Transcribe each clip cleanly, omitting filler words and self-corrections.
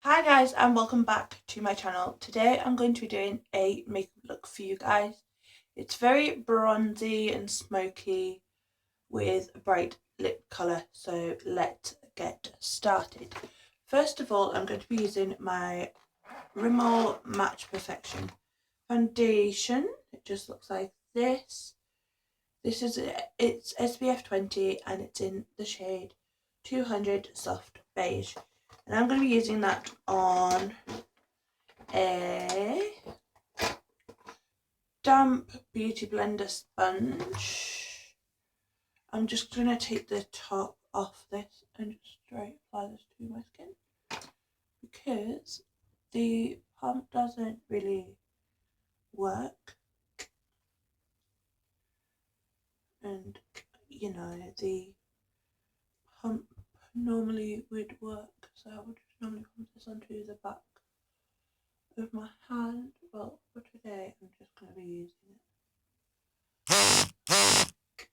Hi guys and welcome back to my channel. Today I'm going to be doing a makeup look for you guys. It's very bronzy and smoky with a bright lip colour, so let's get started. First of all, I'm going to be using my Rimmel Match Perfection foundation. It just looks like this. It's SPF 20 and it's in the shade 200 Soft Beige. And I'm going to be using that on a damp beauty blender sponge. I'm just going to take the top off this and just straight apply this to my skin because the pump doesn't really work, and you know the pump normally would work, so I would just normally pump this onto the back of my hand. Well, for today I'm just going to be using it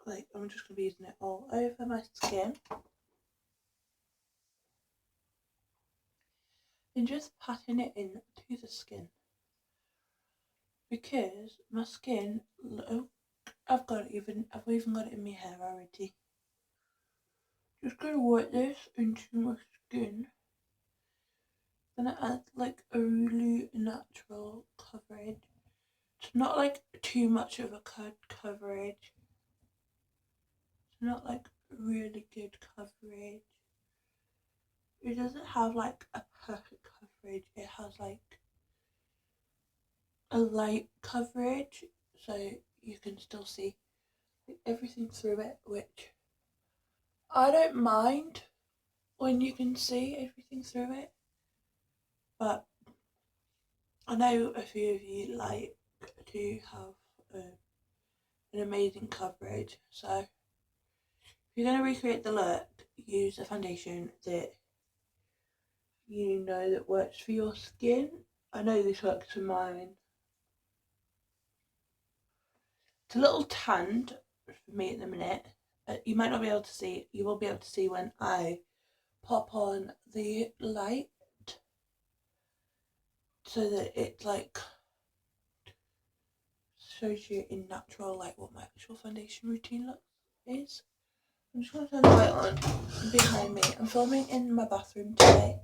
like I'm just going to be using it all over my skin and just patting it into the skin because my skin, look, I've even got it in my hair already. Just going to work this into my skin. Gonna add like a really natural coverage. It's not like too much of a coverage. It's not like really good coverage. It doesn't have like a perfect coverage. It has like a light coverage, so you can still see like everything through it, which I don't mind when you can see everything through it, but I know a few of you like to have an amazing coverage, so if you're going to recreate the look, use a foundation that you know that works for your skin. I know this works for mine. It's a little tanned for me at the minute. You might not be able to see, you will be able to see when I pop on the light so that it like shows you in natural like what my actual foundation routine look is. I'm just going to turn the light on behind me. I'm filming in my bathroom today.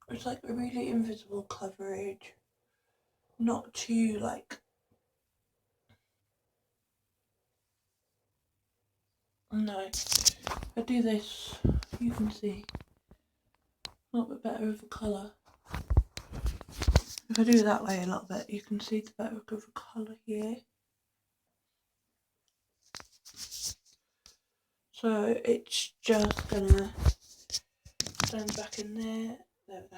It's like a really invisible coverage, not too like, no, if I do this you can see a little bit better of a colour. If I do it that way a little bit, you can see the better of a colour here. So it's just gonna stand back in there. There we go.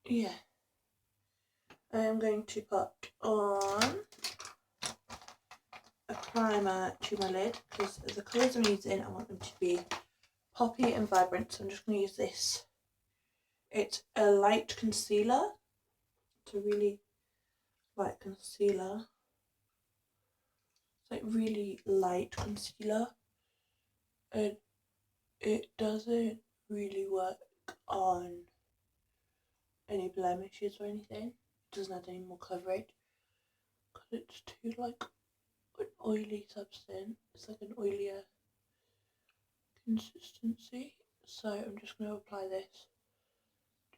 Yeah. I am going to put on a primer to my lid because the colours I'm using, I want them to be poppy and vibrant. So I'm just going to use this. It's a light concealer. It's a really light concealer. It's like really light concealer. And it doesn't really work on any blemishes or anything. It doesn't add any more coverage because it's too like an oily substance. It's like an oilier consistency. So I'm just going to apply this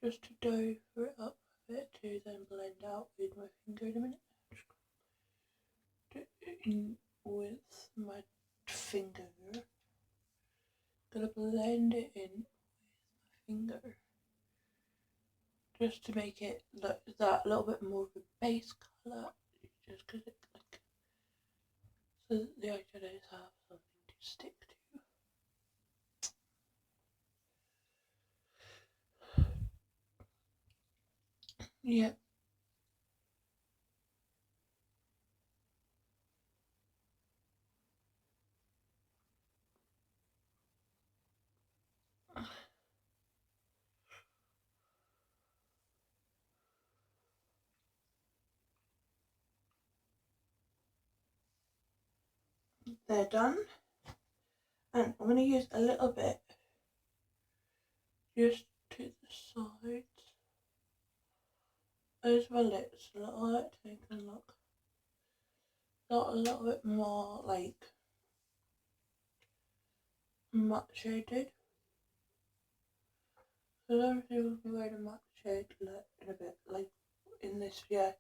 just to dough it up a bit to then blend out with my finger in a minute. Just do it in with my finger. Gonna blend it in with my finger just to make it look that little bit more of a base colour, just because it like so that the eyeshadows have something to stick to. Yeah. they're done, and I'm going to use a little bit just to the sides as well. It's a little bit, take a look, got a little bit more like matte shaded. So I'm going to be wearing a matte shade look in a bit, like in this video.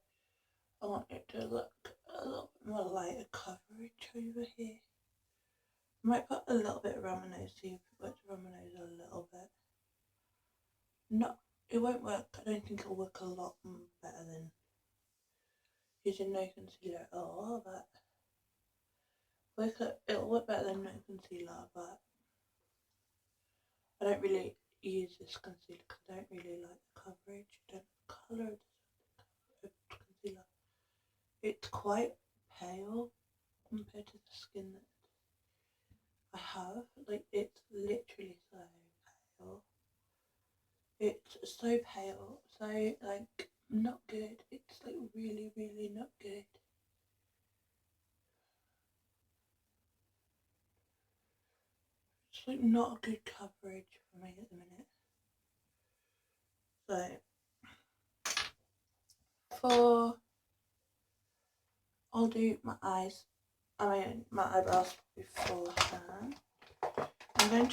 I want it to look a little bit more lighter coverage over here. I might put a little bit around my nose, see if it works around my nose a little bit. No, it won't work. I don't think it'll work a lot better than using no concealer at all, but it'll work better than no concealer, but I don't really use this concealer because I don't really like the coverage. I don't like the colour of the concealer. It's quite pale compared to the skin that I have. Like, it's literally so pale. It's so pale, so like not good. It's like really, really not good. It's like not a good coverage for me at the minute. So I'll do my eyes, my eyebrows beforehand. I'm going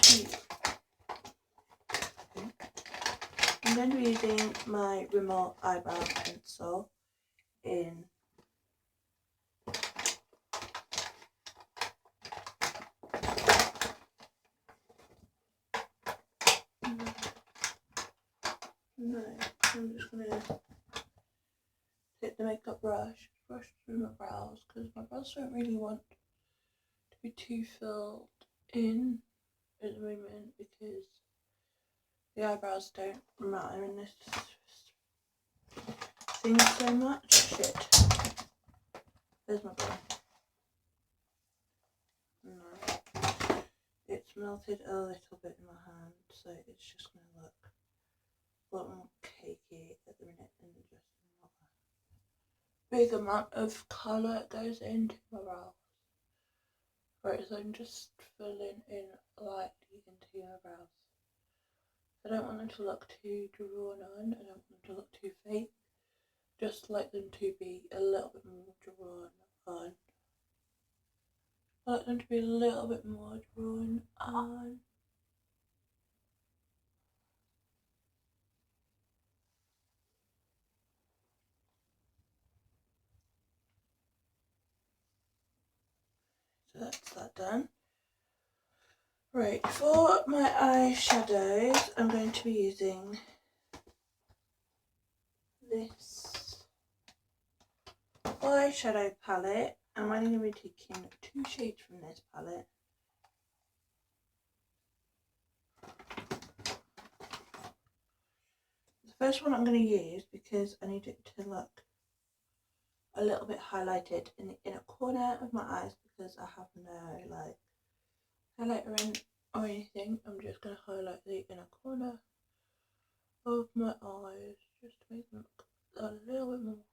to be using my Rimmel eyebrow pencil in I'm just going to take the makeup brush through my brows, because my brows don't really want to be too filled in at the moment, because the eyebrows don't matter in this thing so much. Shit. There's my brow. No. It's melted a little bit in my hand, so it's just going to look a lot more cakey at the minute, and just not a big amount of colour goes into my brows. Right, so I'm just filling in lightly into your brows. I don't want them to look too drawn on, I don't want them to look too fake. Just like them to be a little bit more drawn on. I like them to be a little bit more drawn on. So that's that done. Right, for my eyeshadows, I'm going to be using this eyeshadow palette. I'm only going to be taking 2 shades from this palette. The first one I'm going to use, because I need it to look a little bit highlighted in the inner corner of my eyes, because I have no like highlighter in or anything. I'm just going to highlight the inner corner of my eyes just to make them look a little bit more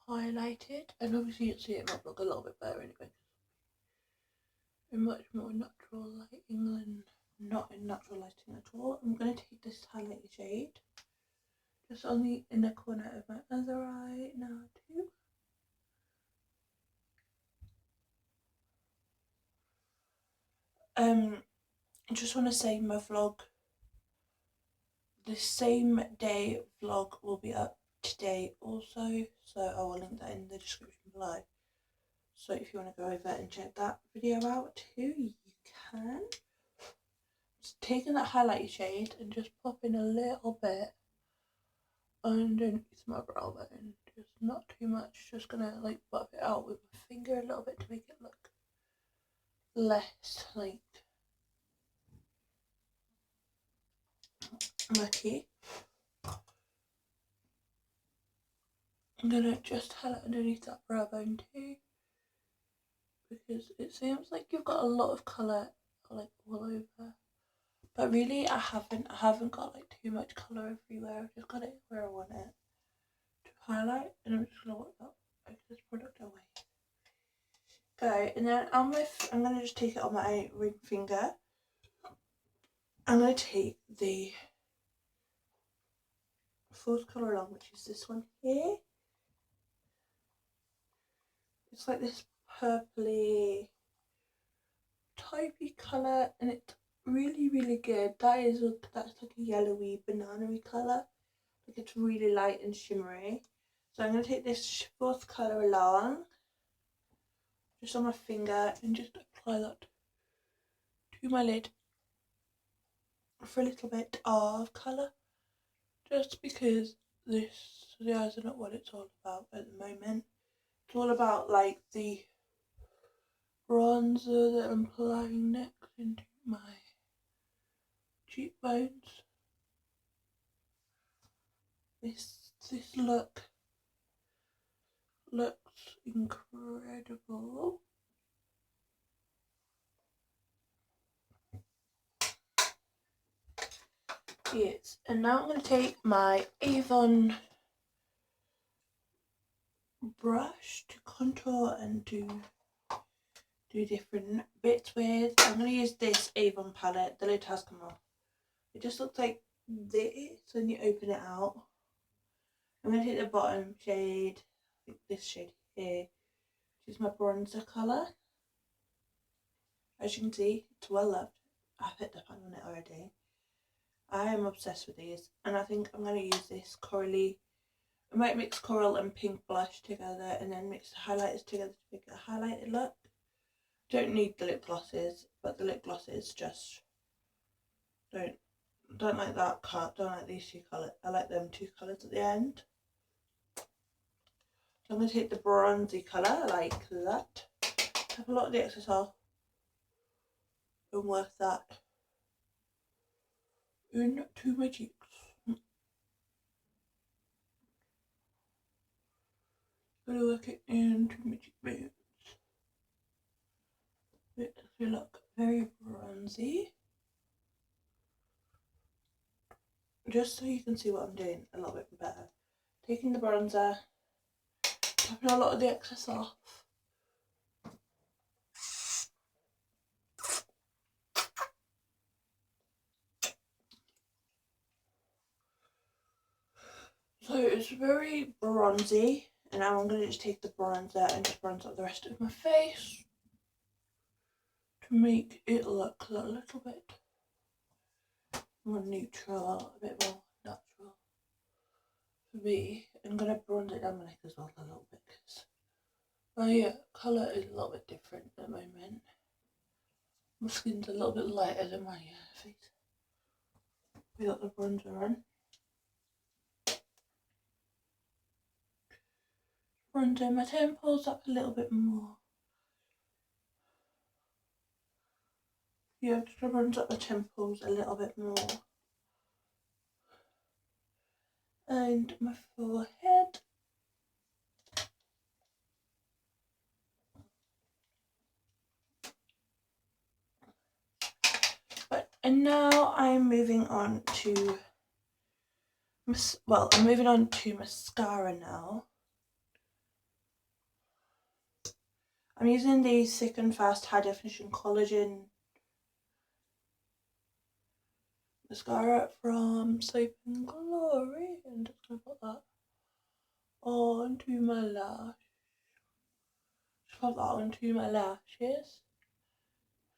highlighted, and obviously you'll see it might look a little bit better anyway. In much more natural lighting than not in natural lighting at all. I'm going to take this highlighter shade just on the inner corner of my other eye now too. I just want to say my vlog, the same day vlog will be up today also, so I will link that in the description below. So if you want to go over and check that video out too, you can. Just taking that highlighter shade and just popping a little bit underneath my brow bone, just not too much, just gonna like buff it out with my finger a little bit to make it look less like murky. I'm gonna just highlight underneath that brow bone too, because it seems like you've got a lot of colour like all over, but really I haven't got like too much colour everywhere. I've just got it where I want it to highlight, and I'm just gonna wipe that excess product away. Okay, and then I'm going to just take it on my ring finger. I'm going to take the fourth colour along, which is this one here. It's like this purpley typey colour, and it's really good. That's like a yellowy banana-y colour. Like it's really light and shimmery. So I'm going to take this fourth colour along, just on my finger, and just apply that to my lid for a little bit of colour. Just because the eyes are not what it's all about at the moment. It's all about like the bronzer that I'm applying next into my cheekbones. This look looks incredible. Yes, and now I'm going to take my Avon brush to contour and do different bits with. I'm going to use this Avon palette. The lid has come off. It just looks like this when you open it out. I'm going to take the bottom shade, I think this shade here, which is my bronzer colour. As you can see, it's well loved. I picked up on it already. I am obsessed with these, and I think I'm going to use this corally. I might mix coral and pink blush together and then mix the highlighters together to make a highlighted look. Don't need the lip glosses, but the lip glosses just don't like that cut, don't like these two colours. I like them two colours at the end. So I'm going to take the bronzy colour like that, tap a lot of the excess off and work that into my cheeks. Gonna work it into my cheekbones. It will look very bronzy. Just so you can see what I'm doing a little bit better. Taking the bronzer, tapping a lot of the excess off. So it's very bronzy, and now I'm going to just take the bronzer and just bronze up the rest of my face to make it look a little bit more neutral, a bit more natural for me. I'm going to bronze it down my neck as well a little bit because my colour is a little bit different at the moment. My skin's a little bit lighter than my face. We got the bronzer on. Bronzer my temples up a little bit more. Yeah, just to bronze up the temples a little bit more. And my forehead. And now I'm moving on to mascara now. I'm using the Thick and Fast High Definition Collagen mascara from Soap and Glory, and just gonna put that onto my lash. Just put that onto my lashes.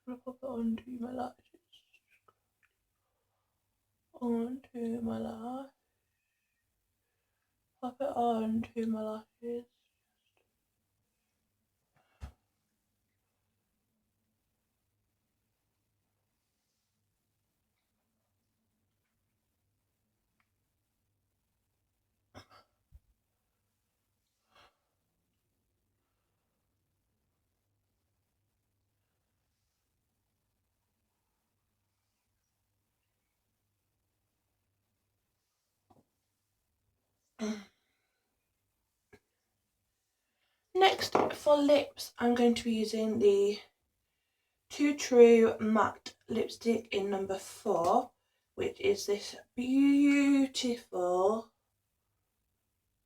I'm gonna put it onto my lashes. Onto my lash. Pop it onto my lashes. Next, for lips, I'm going to be using the Too True matte lipstick in number 4, which is this beautiful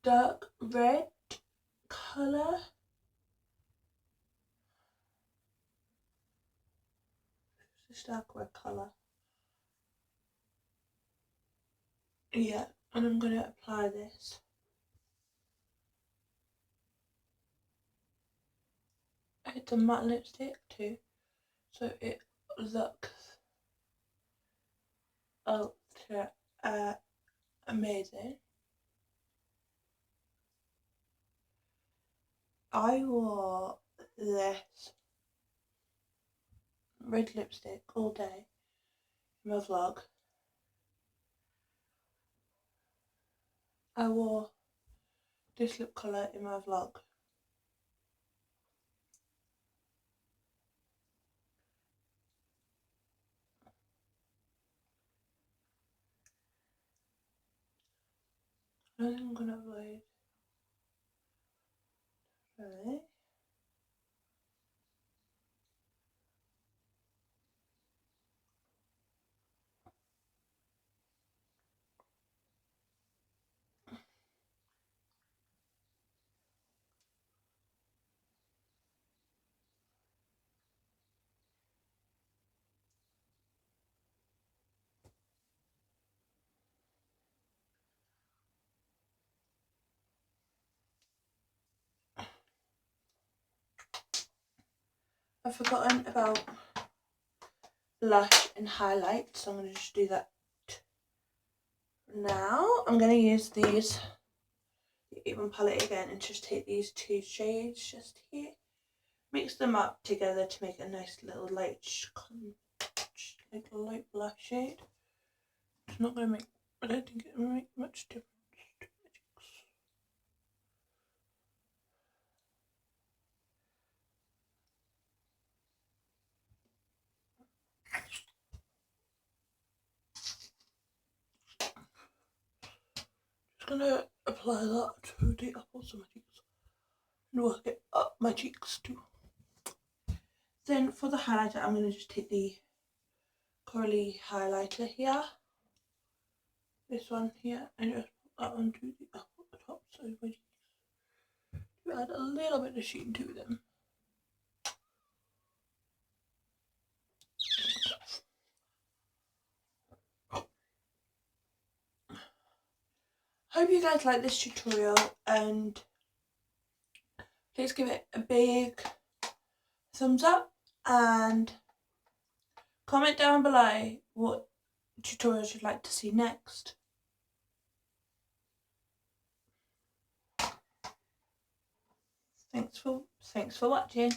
dark red colour. this dark red colour. Yeah, and I'm going to apply this. It's a matte lipstick too, so it looks ultra amazing. I wore this red lipstick all day in my vlog. I wore this lip colour in my vlog. I think I'm going to avoid really. I've forgotten about blush and highlight, so I'm going to just do that now. I'm going to use these, the Even palette again, and just take these two shades just here, mix them up together to make a nice little light blush shade. It's not going to make, I don't think it will make much difference to my cheeks. Just going to apply that to the apples of my cheeks and work it up my cheeks too. Then for the highlighter, I'm going to just take the corally highlighter here, this one here, and just put that onto the top side of my cheeks to add a little bit of sheen to them. Hope you guys like this tutorial, and please give it a big thumbs up and comment down below what tutorials you'd like to see next. Thanks for watching.